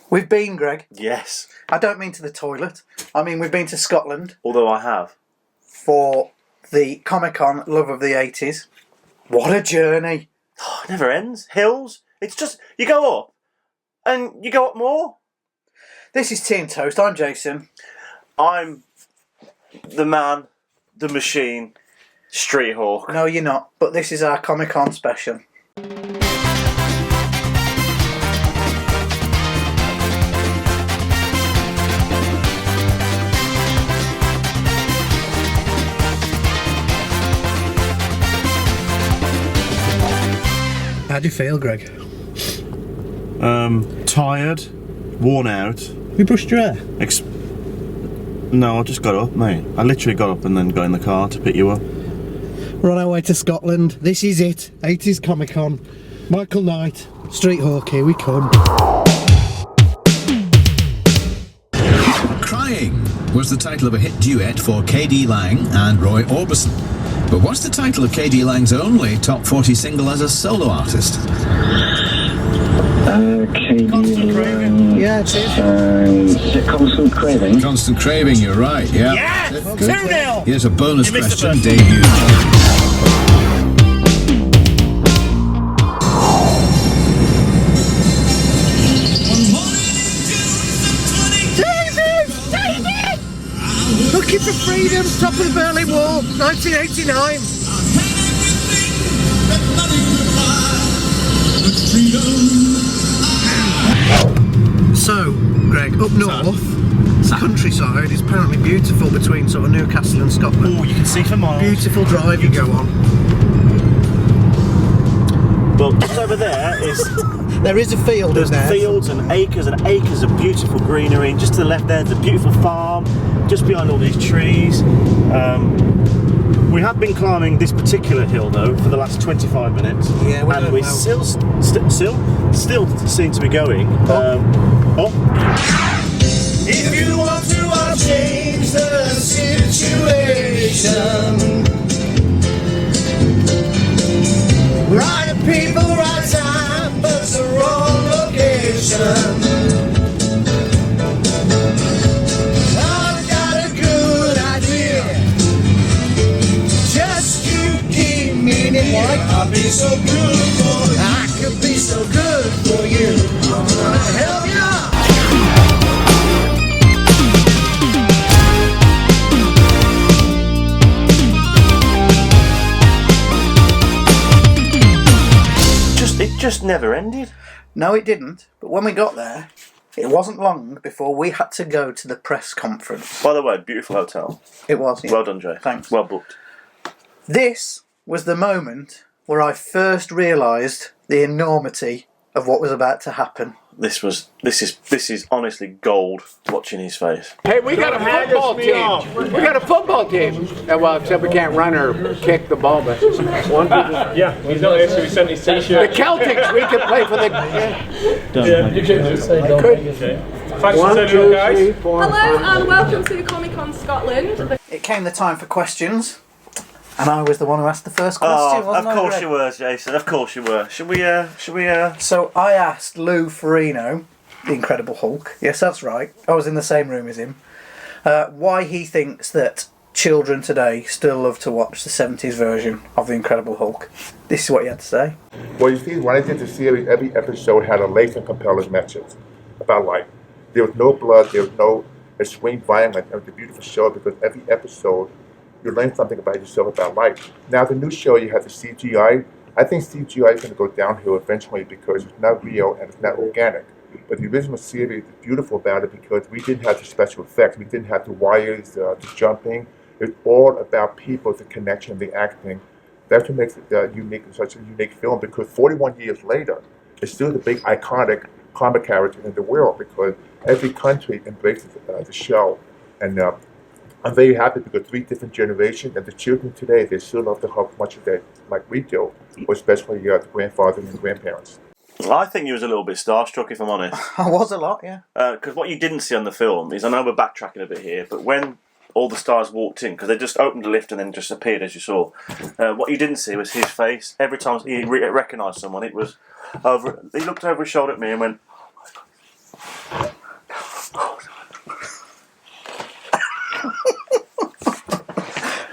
We've been, Greg. Yes. I don't mean to the toilet. I mean we've been to Scotland. Although I have. For the Comic-Con Love of the 80s. What a journey. Oh, it never ends. Hills. It's just, you go up and you go up more. This is Tea and Toast. I'm Jason. I'm the man, the machine, Street Hawk. No, you're not. But this is our Comic-Con special. How do you feel, Greg? Tired, worn out. You brushed your hair? No, I just got up, mate. I literally got up and then got in the car to pick you up. We're on our way to Scotland. This is it. 80s Comic-Con. Michael Knight, Street Hawk, here we come. Crying was the title of a hit duet for K.D. Lang and Roy Orbison. But what's the title of K.D. Lang's only top 40 single as a solo artist? K.D. Lang. Yeah, it is. Constant Craving. Constant Craving, you're right, yeah. Yes! Good. 2-0! Here's a bonus You missed the question, first debut. Looking for freedom, top of the Berlin Wall, 1989. So, Greg, up north, the countryside is apparently beautiful between sort of Newcastle and Scotland. Oh, you can see for miles. Beautiful drive you go on. Well, just over there is... There is a field There's in there. fields and acres of beautiful greenery. And just to the left there's a beautiful farm, just behind all these trees. We have been climbing this particular hill though for the last 25 minutes. Yeah, and we still seem to be going. If you want to change the situation, right people, right time, but it's the wrong location. I've got a good idea. Just you keep me near. I'll be so good for you. I could be so good for you. I'm gonna help you out. It just never ended. No, it didn't. But when we got there, it wasn't long before we had to go to the press conference. By the way, beautiful hotel. It was. Yeah. Well done, Jay. Thanks. Well booked. This was the moment where I first realised the enormity of what was about to happen. This is honestly gold watching his face. Hey, we got a football team. We got a football team. Well, except we can't run or kick the ball, but one people. Yeah, he's not here, so he sent his t-shirt. The Celtics, we can play for the. Yeah, you should just say don't. Thanks for turning up, guys. 3, 4, Hello 5, and welcome to Comic-Con Scotland. It came the time for questions, and I was the one who asked the first question, Of wasn't I, course Greg? you were, Jason. Of course you were. Should we? So I asked Lou Ferrigno, the Incredible Hulk, yes that's right, I was in the same room as him, why he thinks that children today still love to watch the 70s version of the Incredible Hulk. This is what he had to say. Well, you see, when I did the series, every episode had a laser compelling message about life. There was no blood, there was no extreme violence. It was a beautiful show because every episode you learn something about yourself, about life. Now, the new show, you have the CGI. I think CGI is going to go downhill eventually because it's not real and it's not organic. But the original series is beautiful about it because we didn't have the special effects. We didn't have the wires, the jumping. It's all about people, the connection, the acting. That's what makes it unique, such a unique film because 41 years later, it's still the big iconic comic character in the world because every country embraces the show. And I'm very happy because 3 different generations and the children today, they still love the Hulk much as they like we do, especially the grandfathers and grandparents. I think you was a little bit starstruck, if I'm honest. I was a lot, yeah. Because what you didn't see on the film is, I know we're backtracking a bit here, but when all the stars walked in, because they just opened the lift and then just appeared, as you saw, what you didn't see was his face. Every time he recognised someone, it was over. He looked over his shoulder at me and went, "Oh my God."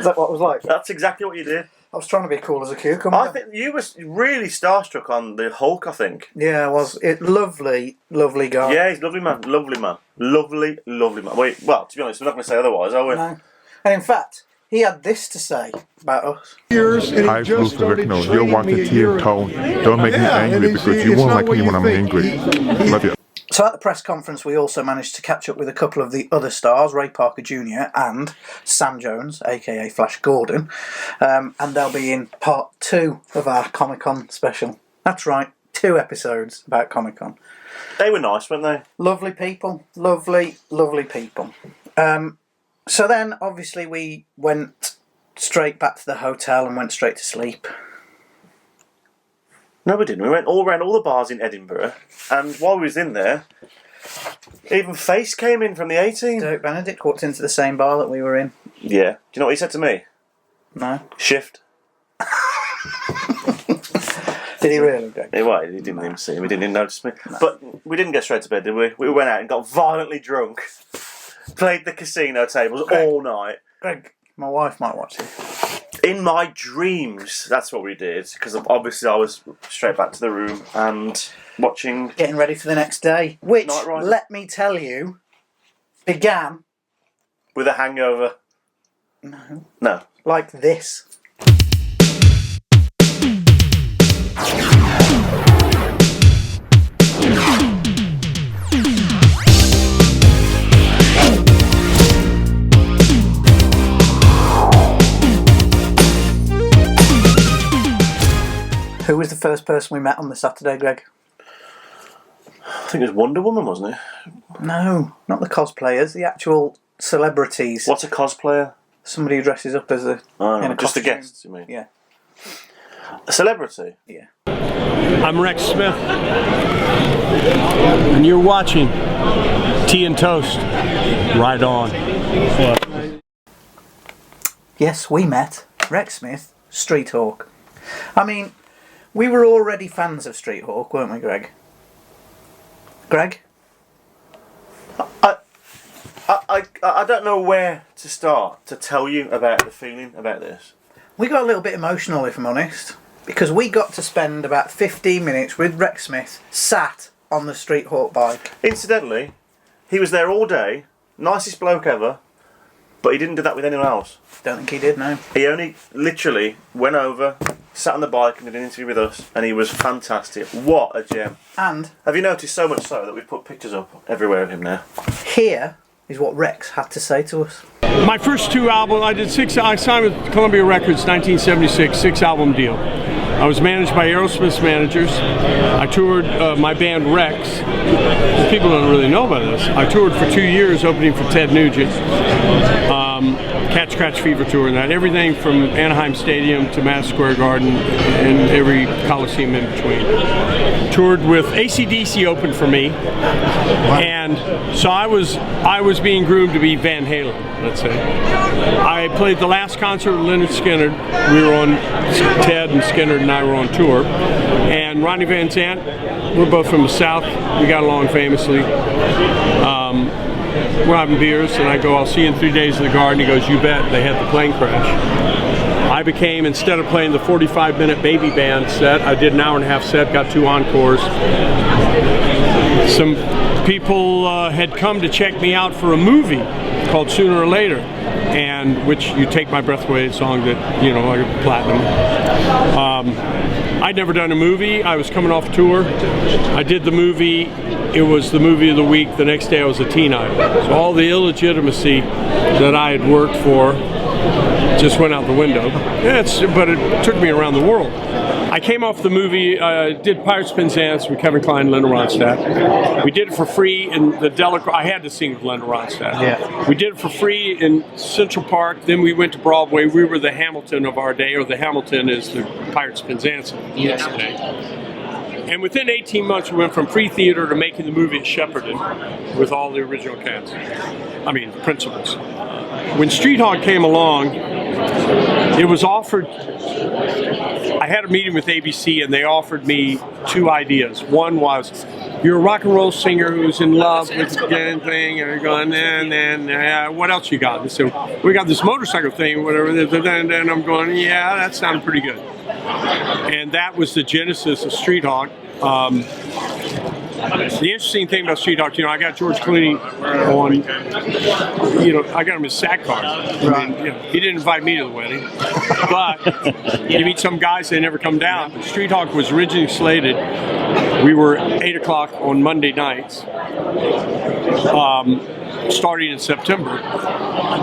Is that what it was like? That's exactly what you did. I was trying to be cool as a cucumber. I think you was really starstruck on the Hulk, I think. Yeah, I was. Lovely guy. Yeah, he's a lovely man. Lovely man. Lovely man. Wait, well, to be honest, we're not going to say otherwise, are we? No. And in fact, he had this to say about us. Hi, Lou Ferrigno. You're wanted tea and tone. Don't make me angry because you won't like me when I'm angry. Love you. So at the press conference, we also managed to catch up with a couple of the other stars, Ray Parker Jr. and Sam Jones, aka Flash Gordon, and they'll be in part 2 of our Comic-Con special. That's right, 2 episodes about Comic-Con. They were nice, weren't they? Lovely people, lovely people. So then, obviously, we went straight back to the hotel and went straight to sleep. No, we didn't. We went all around all the bars in Edinburgh, and while we was in there, even Face came in from the 18. Dirk Benedict walked into the same bar that we were in. Yeah. Do you know what he said to me? No. Shift. Did he really, Greg? Well, he didn't even see him. He didn't even notice me. No. But we didn't get straight to bed, did we? We went out and got violently drunk. Played the casino tables all night. Greg, my wife might watch it. In my dreams, that's what we did. Because obviously I was straight back to the room and watching... Getting ready for the next day. Which, let me tell you, began... With a hangover. No. No. Like this. Who was the first person we met on the Saturday, Greg? I think it was Wonder Woman, wasn't it? No, not the cosplayers, the actual celebrities. What's a cosplayer? Somebody who dresses up as a... just a guest, you mean? Yeah. A celebrity? Yeah. I'm Rex Smith, and you're watching Tea and Toast. Right on. Yes, we met Rex Smith, Street Hawk. I mean, we were already fans of Street Hawk, weren't we, Greg? Greg? I don't know where to start to tell you about the feeling about this. We got a little bit emotional, if I'm honest, because we got to spend about 15 minutes with Rex Smith sat on the Street Hawk bike. Incidentally, he was there all day, nicest bloke ever, but he didn't do that with anyone else. Don't think he did, no. He only literally went over, sat on the bike and did an interview with us, and he was fantastic. What a gem. And have you noticed so much so that we've put pictures up everywhere of him now? Here is what Rex had to say to us. My first 2 albums, I signed with Columbia Records 1976, 6-album deal. I was managed by Aerosmith's managers. I toured my band Rex. People don't really know about this. I toured for 2 years opening for Ted Nugent. Catch Scratch Fever tour and that. Everything from Anaheim Stadium to Madison Square Garden and every Coliseum in between. Toured with AC/DC opened for me. And so I was being groomed to be Van Halen, let's say. I played the last concert with Leonard Skinner. We were on, Ted and Skinner and I were on tour. And Ronnie Van Zant, we're both from the South. We got along famously. We're having beers, and I go, I'll see you in 3 days in the Garden. He goes, you bet. They had the plane crash. I became, instead of playing the 45-minute baby band set, I did an hour-and-a-half set, got 2 encores. Some people had come to check me out for a movie called Sooner or Later, and which You Take My Breath Away, a song that, you know, like platinum. I'd never done a movie. I was coming off tour. I did the movie. It was the movie of the week. The next day I was a teen idol. So all the illegitimacy that I had worked for just went out the window. But it took me around the world. I came off the movie, did Pirates Penzance with Kevin Kline and Linda Ronstadt. We did it for free in the Delacroix. I had to sing with Linda Ronstadt. Yeah. We did it for free in Central Park. Then we went to Broadway. We were the Hamilton of our day, or the Hamilton is the Pirates Penzance of yesterday. And within 18 months, we went from free theater to making the movie at Shepperton with all the original cast. I mean, principals. When Street Hawk came along, it was offered. I had a meeting with ABC, and they offered me 2 ideas. One was, you're a rock and roll singer who's in love with the thing, and you're going, what else you got? And so we got this motorcycle thing, whatever. And I'm going, yeah, that sounded pretty good. And that was the genesis of Street Hawk. The interesting thing about Street Hawk, I got George Clooney on, I got him his SAC card. I mean, he didn't invite me to the wedding, but you meet some guys, they never come down. Street Hawk was originally slated. We were 8 o'clock on Monday nights, starting in September.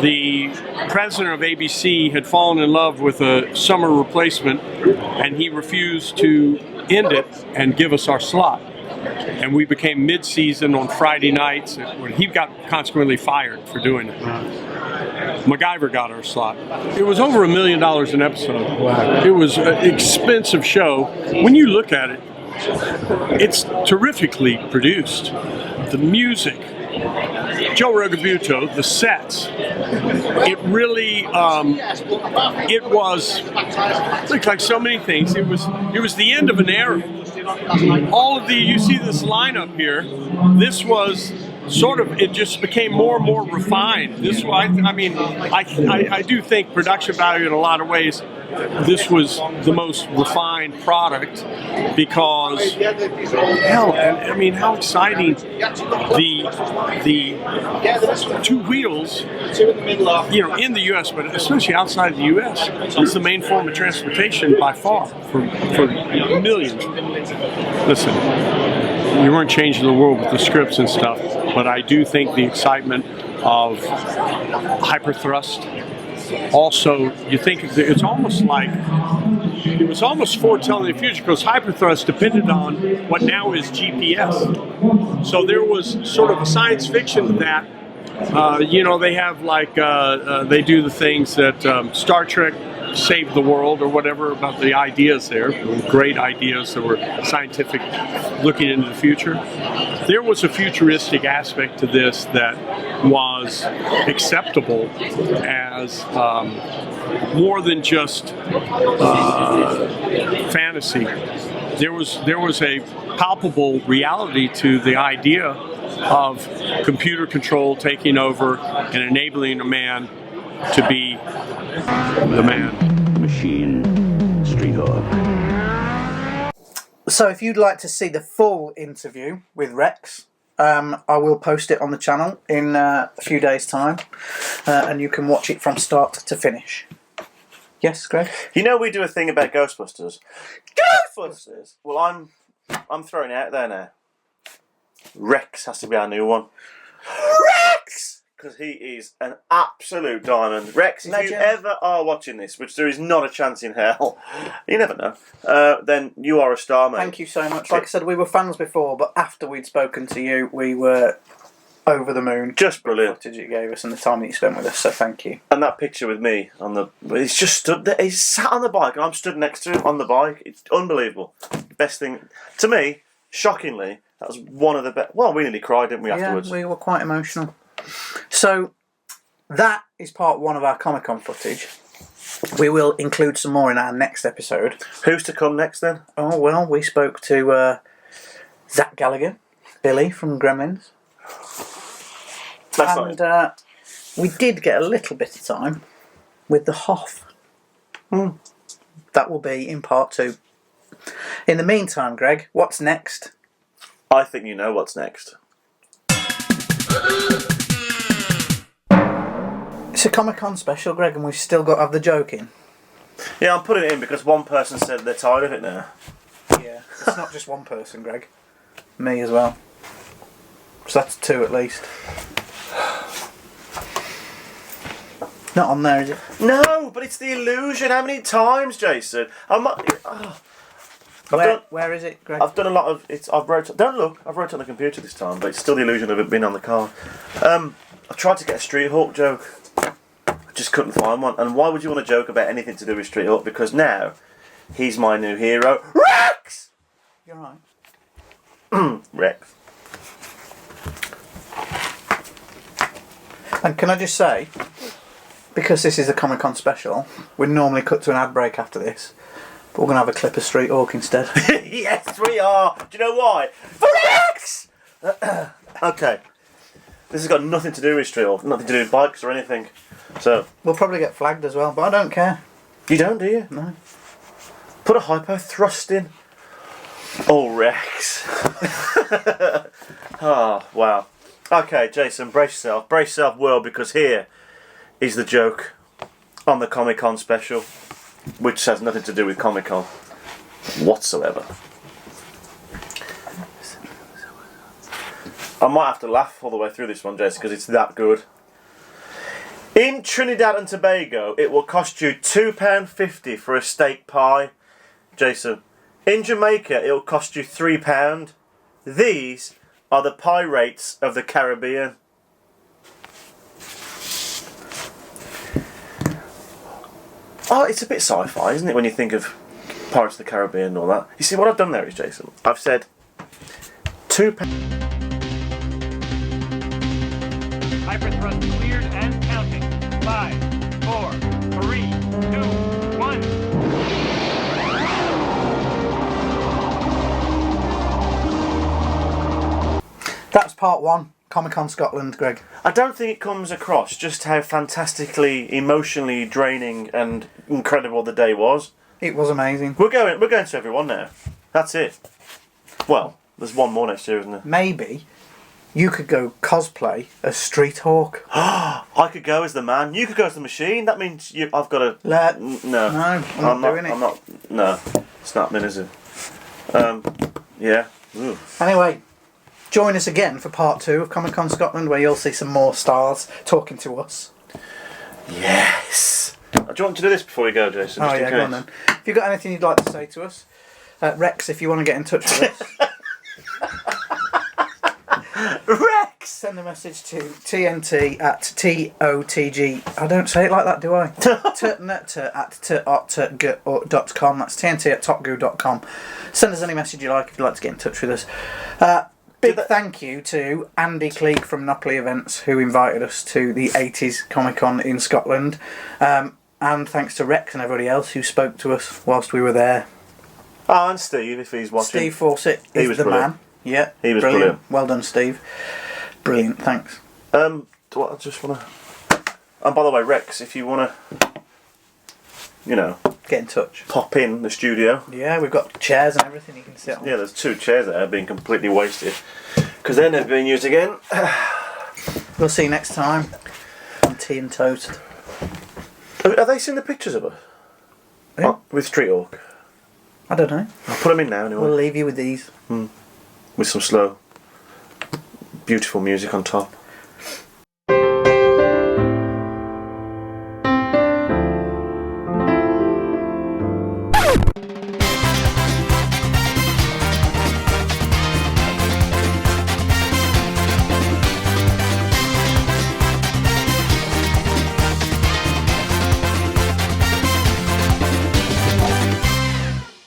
The president of ABC had fallen in love with a summer replacement, and he refused to end it and give us our slot. And we became mid-season on Friday nights. When he got consequently fired for doing it. MacGyver got our slot. It was over $1 million an episode. Wow. It was an expensive show. When you look at it, it's terrifically produced. The music, Joe Rogabuto, the sets. It really, it was like so many things. It was the end of an era. All of you see this lineup here. This was sort of, it just became more and more refined. This, I do think production value in a lot of ways. This was the most refined product because, hell, how exciting the 2 wheels, in the U.S., but especially outside the U.S., is the main form of transportation by far for millions. Listen, we weren't changing the world with the scripts and stuff, but I do think the excitement of hyperthrust. Also, you think it's almost like it was almost foretelling the future because hyperthrust depended on what now is GPS. So there was sort of a science fiction to that. They have they do the things that Star Trek saved the world or whatever about the ideas there, great ideas that were scientific, looking into the future. There was a futuristic aspect to this that was acceptable as more than just fantasy. There was a palpable reality to the idea of computer control taking over and enabling a man to be the man. Machine. Street Hawk. So if you'd like to see the full interview with Rex, I will post it on the channel in a few days' time, and you can watch it from start to finish. Yes, Greg? We do a thing about Ghostbusters. Ghostbusters! Well, I'm throwing it out there now. Rex has to be our new one. Rex! Because he is an absolute diamond. Rex, if you ever are watching this, which there is not a chance in hell, you never know, then you are a star, mate. Thank you so much. Like I said, we were fans before, but after we'd spoken to you, we were over the moon. Just brilliant. The footage you gave us and the time that you spent with us, so thank you. And that picture with me he's just stood there, he's sat on the bike, and I'm stood next to him on the bike. It's unbelievable. Best thing, to me, shockingly, that was one of the best. Well, we nearly cried, didn't we, afterwards? Yeah, we were quite emotional. So, that is part 1 of our Comic-Con footage. We will include some more in our next episode. Who's to come next, then? Oh, well, we spoke to Zach Gallagher, Billy from Gremlins. And we did get a little bit of time with the Hoff. That will be in part 2. In the meantime, Greg, what's next? I think you know what's next. It's a Comic-Con special, Greg, and we've still got to have the joke in. Yeah, I'm putting it in because one person said they're tired of it now. Yeah, it's not just one person, Greg. Me as well. So that's 2 at least. Not on there, is it? No, but it's the illusion. How many times, Jason? Where is it, Greg? I've done a lot of it. Don't look. I've wrote it on the computer this time, but it's still the illusion of it being on the car. I tried to get a Street Hawk joke. I just couldn't find one. And why would you want to joke about anything to do with Street Hawk? Because now he's my new hero, Rex. You're right. Rex. And can I just say, because this is a Comic Con special, we'd normally cut to an ad break after this. But we're going to have a clip of Street Hawk instead. Yes, we are. Do you know why? For X! Okay. This has got nothing to do with Street Hawk, nothing to do with bikes or anything. So We'll probably get flagged as well, but I don't care. you don't, do you? No. Put a hypo thrust in. Oh, Rex. Oh, wow. Okay, Jason, brace yourself. Brace yourself well, because here is the joke on the Comic Con special, which has nothing to do with Comic Con whatsoever. I might have to laugh all the way through this one, Jason, because it's that good. In Trinidad and Tobago, it will cost you £2.50 for a steak pie. Jason, in Jamaica, it will cost you £3. These are the pie rates of the Caribbean. Oh, it's a bit sci-fi, isn't it, when you think of Pirates of the Caribbean and all that? You see, what I've done there is, Jason, I've said £2. Hyperthrust cleared and counting. 5, 4, 3, 2, 1. That's part 1, Comic Con Scotland, Greg. I don't think it comes across just how fantastically, emotionally draining and incredible the day was. It was amazing. We're going to everyone now. That's it. Well, there's one more next year, isn't there? Maybe you could go cosplay as Street Hawk. I could go as the man. You could go as the machine. That means I've got to. No, I'm not doing it. I'm not. No, it's not happening, is it? Yeah. Ooh. Anyway, join us again for part 2 of Comic Con Scotland, where you'll see some more stars talking to us. Yes. Do you want to do this before we go, Jason? Oh Just in yeah, go on case? then. If you've got anything you'd like to say to us, Rex, if you want to get in touch with us. Rex! Send a message to tnt@totg. I don't say it like that, do I? tntr@totg.com. That's tnt@topgoo.com. Send us any message you like if you'd like to get in touch with us. Big thank you to Andy Cleek from Nopley Events, who invited us to the 80s Comic Con in Scotland. And thanks to Rex and everybody else who spoke to us whilst we were there. Oh, and Steve, if he's watching. Steve Fawcett is the brilliant. man. Yeah, He was brilliant. Well done, Steve. Brilliant, thanks. I just want to. And by the way, Rex, if you want to, get in touch. pop in the studio. Yeah, we've got chairs and everything you can sit on. Yeah, there's 2 chairs there being completely wasted because they're never being used again. We'll see you next time on Tea and Toast. Have they seen the pictures of us? Yeah. With Street Hawk? I don't know. I'll put them in now anyway. We'll leave you with these. With some slow, beautiful music on top.